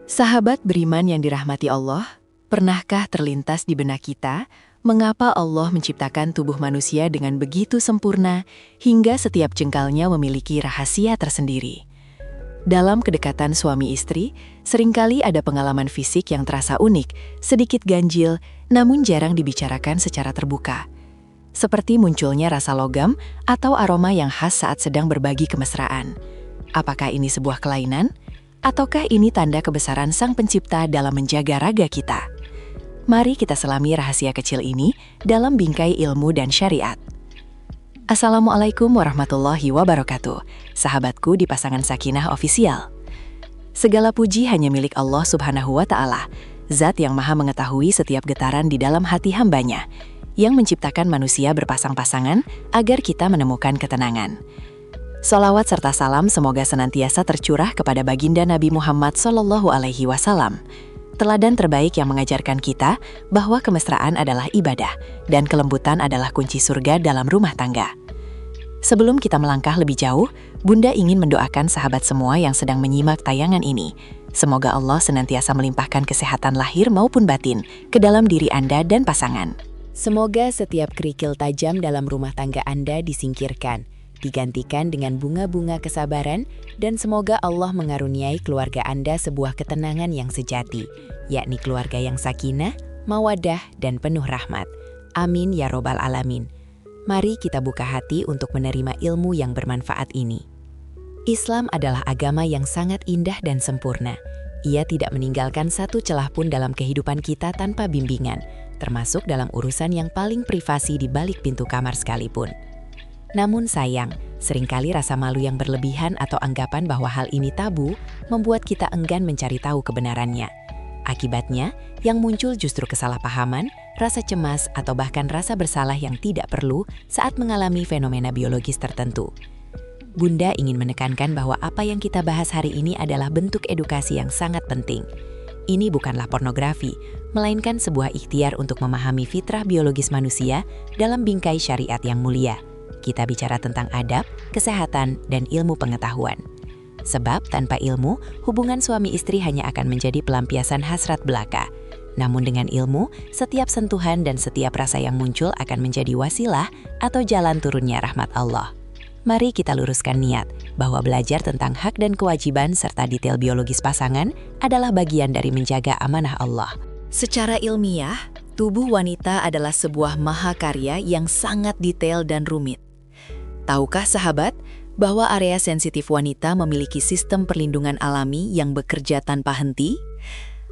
Sahabat beriman yang dirahmati Allah, pernahkah terlintas di benak kita mengapa Allah menciptakan tubuh manusia dengan begitu sempurna hingga setiap jengkalnya memiliki rahasia tersendiri? Dalam kedekatan suami istri, seringkali ada pengalaman fisik yang terasa unik, sedikit ganjil, namun jarang dibicarakan secara terbuka. Seperti munculnya rasa logam atau aroma yang khas saat sedang berbagi kemesraan. Apakah ini sebuah kelainan? Ataukah ini tanda kebesaran Sang Pencipta dalam menjaga raga kita? Mari kita selami rahasia kecil ini dalam bingkai ilmu dan syariat. Assalamualaikum warahmatullahi wabarakatuh, sahabatku di Pasangan Sakinah Official. Segala puji hanya milik Allah Subhanahu wa Ta'ala, Zat yang Maha mengetahui setiap getaran di dalam hati hambanya, yang menciptakan manusia berpasang-pasangan agar kita menemukan ketenangan. Sholawat serta salam semoga senantiasa tercurah kepada baginda Nabi Muhammad SAW, teladan terbaik yang mengajarkan kita bahwa kemesraan adalah ibadah dan kelembutan adalah kunci surga dalam rumah tangga. Sebelum kita melangkah lebih jauh, Bunda ingin mendoakan sahabat semua yang sedang menyimak tayangan ini. Semoga Allah senantiasa melimpahkan kesehatan lahir maupun batin ke dalam diri Anda dan pasangan. Semoga setiap kerikil tajam dalam rumah tangga Anda disingkirkan, digantikan dengan bunga-bunga kesabaran, dan semoga Allah mengaruniai keluarga Anda sebuah ketenangan yang sejati, yakni keluarga yang sakinah, mawaddah, dan penuh rahmat. Amin ya robbal alamin. Mari kita buka hati untuk menerima ilmu yang bermanfaat ini. Islam adalah agama yang sangat indah dan sempurna. Ia tidak meninggalkan satu celah pun dalam kehidupan kita tanpa bimbingan, termasuk dalam urusan yang paling privasi di balik pintu kamar sekalipun. Namun sayang, seringkali rasa malu yang berlebihan atau anggapan bahwa hal ini tabu membuat kita enggan mencari tahu kebenarannya. Akibatnya, yang muncul justru kesalahpahaman, rasa cemas, atau bahkan rasa bersalah yang tidak perlu saat mengalami fenomena biologis tertentu. Bunda ingin menekankan bahwa apa yang kita bahas hari ini adalah bentuk edukasi yang sangat penting. Ini bukanlah pornografi, melainkan sebuah ikhtiar untuk memahami fitrah biologis manusia dalam bingkai syariat yang mulia. Kita bicara tentang adab, kesehatan, dan ilmu pengetahuan. Sebab tanpa ilmu, hubungan suami istri hanya akan menjadi pelampiasan hasrat belaka. Namun dengan ilmu, setiap sentuhan dan setiap rasa yang muncul akan menjadi wasilah atau jalan turunnya rahmat Allah. Mari kita luruskan niat bahwa belajar tentang hak dan kewajiban serta detail biologis pasangan adalah bagian dari menjaga amanah Allah. Secara ilmiah, tubuh wanita adalah sebuah mahakarya yang sangat detail dan rumit. Tahukah sahabat, bahwa area sensitif wanita memiliki sistem perlindungan alami yang bekerja tanpa henti?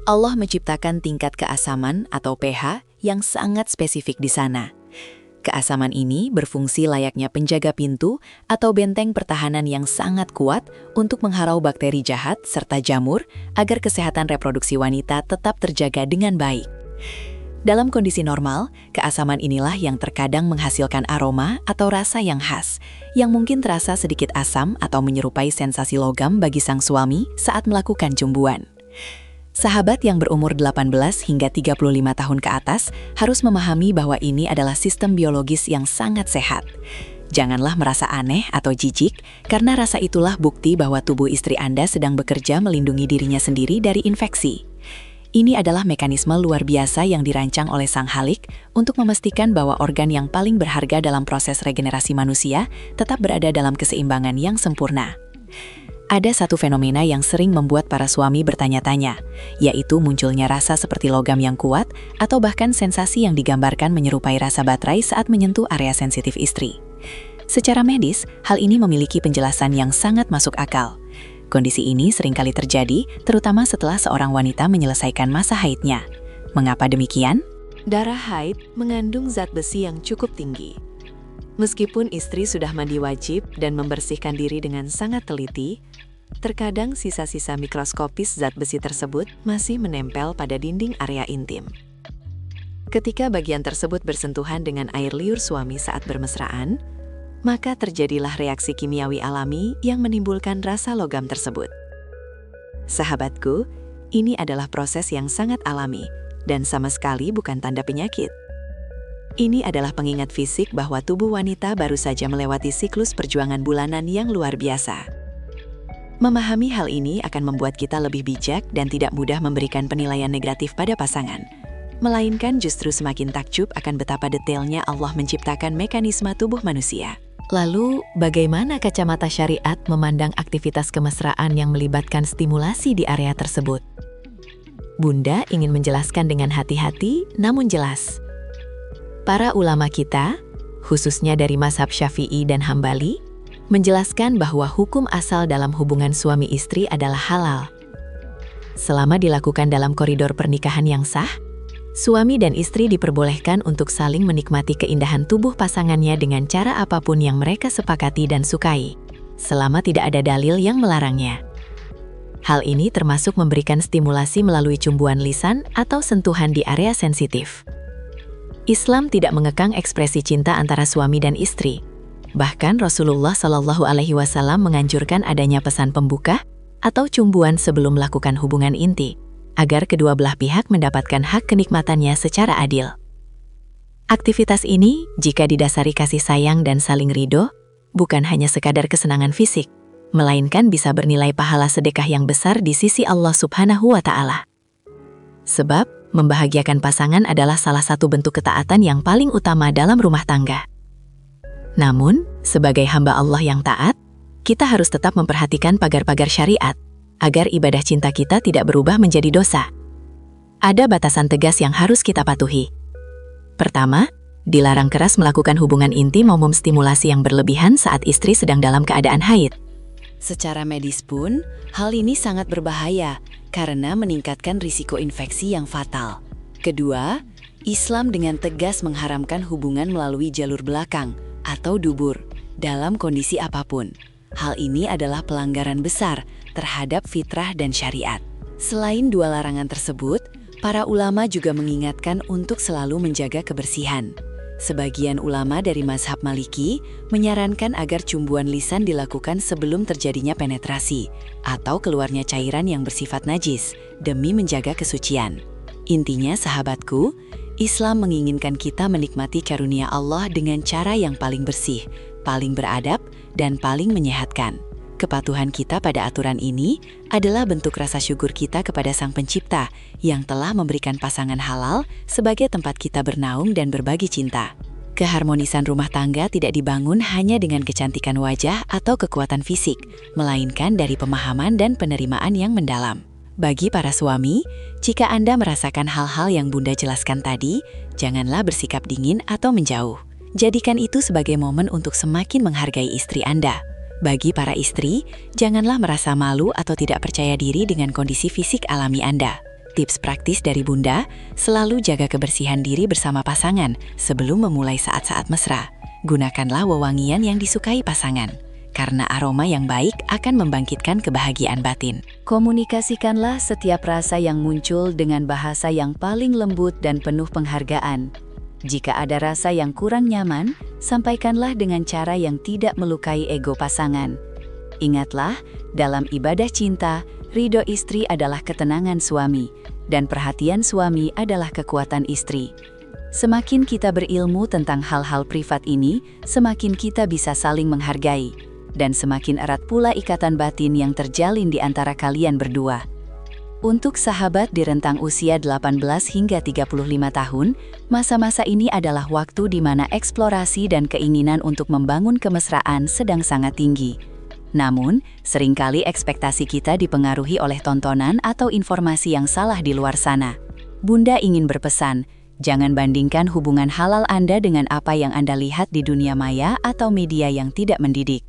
Allah menciptakan tingkat keasaman atau pH yang sangat spesifik di sana. Keasaman ini berfungsi layaknya penjaga pintu atau benteng pertahanan yang sangat kuat untuk mengharau bakteri jahat serta jamur agar kesehatan reproduksi wanita tetap terjaga dengan baik. Dalam kondisi normal, keasaman inilah yang terkadang menghasilkan aroma atau rasa yang khas, yang mungkin terasa sedikit asam atau menyerupai sensasi logam bagi sang suami saat melakukan cumbuan. Sahabat yang berumur 18 hingga 35 tahun ke atas harus memahami bahwa ini adalah sistem biologis yang sangat sehat. Janganlah merasa aneh atau jijik, karena rasa itulah bukti bahwa tubuh istri Anda sedang bekerja melindungi dirinya sendiri dari infeksi. Ini adalah mekanisme luar biasa yang dirancang oleh Sang Khalik untuk memastikan bahwa organ yang paling berharga dalam proses regenerasi manusia tetap berada dalam keseimbangan yang sempurna. Ada satu fenomena yang sering membuat para suami bertanya-tanya, yaitu munculnya rasa seperti logam yang kuat atau bahkan sensasi yang digambarkan menyerupai rasa baterai saat menyentuh area sensitif istri. Secara medis, hal ini memiliki penjelasan yang sangat masuk akal. Kondisi ini seringkali terjadi, terutama setelah seorang wanita menyelesaikan masa haidnya. Mengapa demikian? Darah haid mengandung zat besi yang cukup tinggi. Meskipun istri sudah mandi wajib dan membersihkan diri dengan sangat teliti, terkadang sisa-sisa mikroskopis zat besi tersebut masih menempel pada dinding area intim. Ketika bagian tersebut bersentuhan dengan air liur suami saat bermesraan, maka terjadilah reaksi kimiawi alami yang menimbulkan rasa logam tersebut. Sahabatku, ini adalah proses yang sangat alami dan sama sekali bukan tanda penyakit. Ini adalah pengingat fisik bahwa tubuh wanita baru saja melewati siklus perjuangan bulanan yang luar biasa. Memahami hal ini akan membuat kita lebih bijak dan tidak mudah memberikan penilaian negatif pada pasangan. Melainkan justru semakin takjub akan betapa detailnya Allah menciptakan mekanisme tubuh manusia. Lalu, bagaimana kacamata syariat memandang aktivitas kemesraan yang melibatkan stimulasi di area tersebut? Bunda ingin menjelaskan dengan hati-hati, namun jelas. Para ulama kita, khususnya dari mazhab Syafi'i dan Hambali, menjelaskan bahwa hukum asal dalam hubungan suami istri adalah halal. Selama dilakukan dalam koridor pernikahan yang sah, suami dan istri diperbolehkan untuk saling menikmati keindahan tubuh pasangannya dengan cara apapun yang mereka sepakati dan sukai, selama tidak ada dalil yang melarangnya. Hal ini termasuk memberikan stimulasi melalui cumbuan lisan atau sentuhan di area sensitif. Islam tidak mengekang ekspresi cinta antara suami dan istri. Bahkan Rasulullah SAW menganjurkan adanya pesan pembuka atau cumbuan sebelum melakukan hubungan inti, agar kedua belah pihak mendapatkan hak kenikmatannya secara adil. Aktivitas ini, jika didasari kasih sayang dan saling ridho, bukan hanya sekadar kesenangan fisik, melainkan bisa bernilai pahala sedekah yang besar di sisi Allah Subhanahu wa Ta'ala. Sebab, membahagiakan pasangan adalah salah satu bentuk ketaatan yang paling utama dalam rumah tangga. Namun, sebagai hamba Allah yang taat, kita harus tetap memperhatikan pagar-pagar syariat, agar ibadah cinta kita tidak berubah menjadi dosa. Ada batasan tegas yang harus kita patuhi. Pertama, dilarang keras melakukan hubungan intim maupun stimulasi yang berlebihan saat istri sedang dalam keadaan haid. Secara medis pun, hal ini sangat berbahaya karena meningkatkan risiko infeksi yang fatal. Kedua, Islam dengan tegas mengharamkan hubungan melalui jalur belakang atau dubur dalam kondisi apapun. Hal ini adalah pelanggaran besar terhadap fitrah dan syariat. Selain dua larangan tersebut, para ulama juga mengingatkan untuk selalu menjaga kebersihan. Sebagian ulama dari mazhab Maliki menyarankan agar cumbuan lisan dilakukan sebelum terjadinya penetrasi atau keluarnya cairan yang bersifat najis demi menjaga kesucian. Intinya sahabatku, Islam menginginkan kita menikmati karunia Allah dengan cara yang paling bersih, paling beradab, dan paling menyehatkan. Kepatuhan kita pada aturan ini adalah bentuk rasa syukur kita kepada Sang Pencipta yang telah memberikan pasangan halal sebagai tempat kita bernaung dan berbagi cinta. Keharmonisan rumah tangga tidak dibangun hanya dengan kecantikan wajah atau kekuatan fisik, melainkan dari pemahaman dan penerimaan yang mendalam. Bagi para suami, jika Anda merasakan hal-hal yang Bunda jelaskan tadi, janganlah bersikap dingin atau menjauh. Jadikan itu sebagai momen untuk semakin menghargai istri Anda. Bagi para istri, janganlah merasa malu atau tidak percaya diri dengan kondisi fisik alami Anda. Tips praktis dari Bunda, selalu jaga kebersihan diri bersama pasangan sebelum memulai saat-saat mesra. Gunakanlah wewangian yang disukai pasangan, karena aroma yang baik akan membangkitkan kebahagiaan batin. Komunikasikanlah setiap rasa yang muncul dengan bahasa yang paling lembut dan penuh penghargaan. Jika ada rasa yang kurang nyaman, sampaikanlah dengan cara yang tidak melukai ego pasangan. Ingatlah, dalam ibadah cinta, ridho istri adalah ketenangan suami, dan perhatian suami adalah kekuatan istri. Semakin kita berilmu tentang hal-hal privat ini, semakin kita bisa saling menghargai, dan semakin erat pula ikatan batin yang terjalin di antara kalian berdua. Untuk sahabat di rentang usia 18 hingga 35 tahun, masa-masa ini adalah waktu di mana eksplorasi dan keinginan untuk membangun kemesraan sedang sangat tinggi. Namun, seringkali ekspektasi kita dipengaruhi oleh tontonan atau informasi yang salah di luar sana. Bunda ingin berpesan, jangan bandingkan hubungan halal Anda dengan apa yang Anda lihat di dunia maya atau media yang tidak mendidik.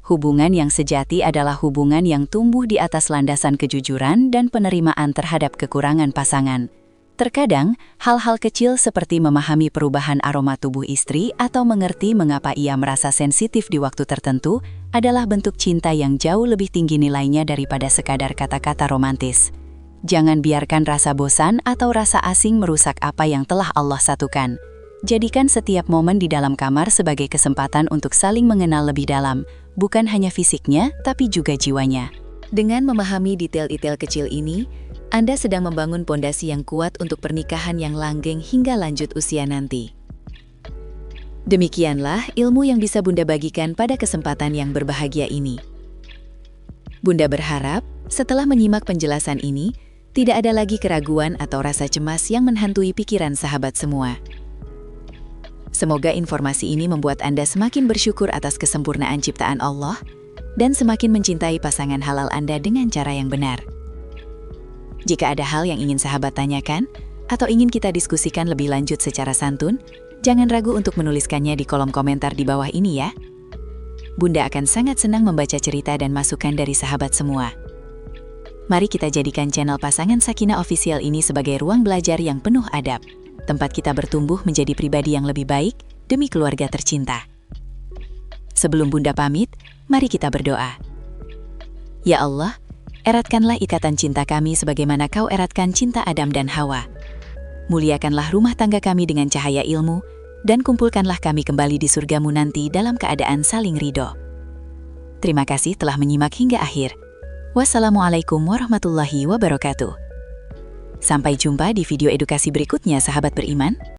Hubungan yang sejati adalah hubungan yang tumbuh di atas landasan kejujuran dan penerimaan terhadap kekurangan pasangan. Terkadang, hal-hal kecil seperti memahami perubahan aroma tubuh istri atau mengerti mengapa ia merasa sensitif di waktu tertentu adalah bentuk cinta yang jauh lebih tinggi nilainya daripada sekadar kata-kata romantis. Jangan biarkan rasa bosan atau rasa asing merusak apa yang telah Allah satukan. Jadikan setiap momen di dalam kamar sebagai kesempatan untuk saling mengenal lebih dalam, bukan hanya fisiknya, tapi juga jiwanya. Dengan memahami detail-detail kecil ini, Anda sedang membangun pondasi yang kuat untuk pernikahan yang langgeng hingga lanjut usia nanti. Demikianlah ilmu yang bisa Bunda bagikan pada kesempatan yang berbahagia ini. Bunda berharap, setelah menyimak penjelasan ini, tidak ada lagi keraguan atau rasa cemas yang menghantui pikiran sahabat semua. Semoga informasi ini membuat Anda semakin bersyukur atas kesempurnaan ciptaan Allah dan semakin mencintai pasangan halal Anda dengan cara yang benar. Jika ada hal yang ingin sahabat tanyakan atau ingin kita diskusikan lebih lanjut secara santun, jangan ragu untuk menuliskannya di kolom komentar di bawah ini ya. Bunda akan sangat senang membaca cerita dan masukan dari sahabat semua. Mari kita jadikan channel Pasangan Sakinah Official ini sebagai ruang belajar yang penuh adab, tempat kita bertumbuh menjadi pribadi yang lebih baik demi keluarga tercinta. Sebelum Bunda pamit, mari kita berdoa. Ya Allah, eratkanlah ikatan cinta kami sebagaimana Kau eratkan cinta Adam dan Hawa. Muliakanlah rumah tangga kami dengan cahaya ilmu, dan kumpulkanlah kami kembali di surgamu nanti dalam keadaan saling ridho. Terima kasih telah menyimak hingga akhir. Wassalamualaikum warahmatullahi wabarakatuh. Sampai jumpa di video edukasi berikutnya, sahabat beriman.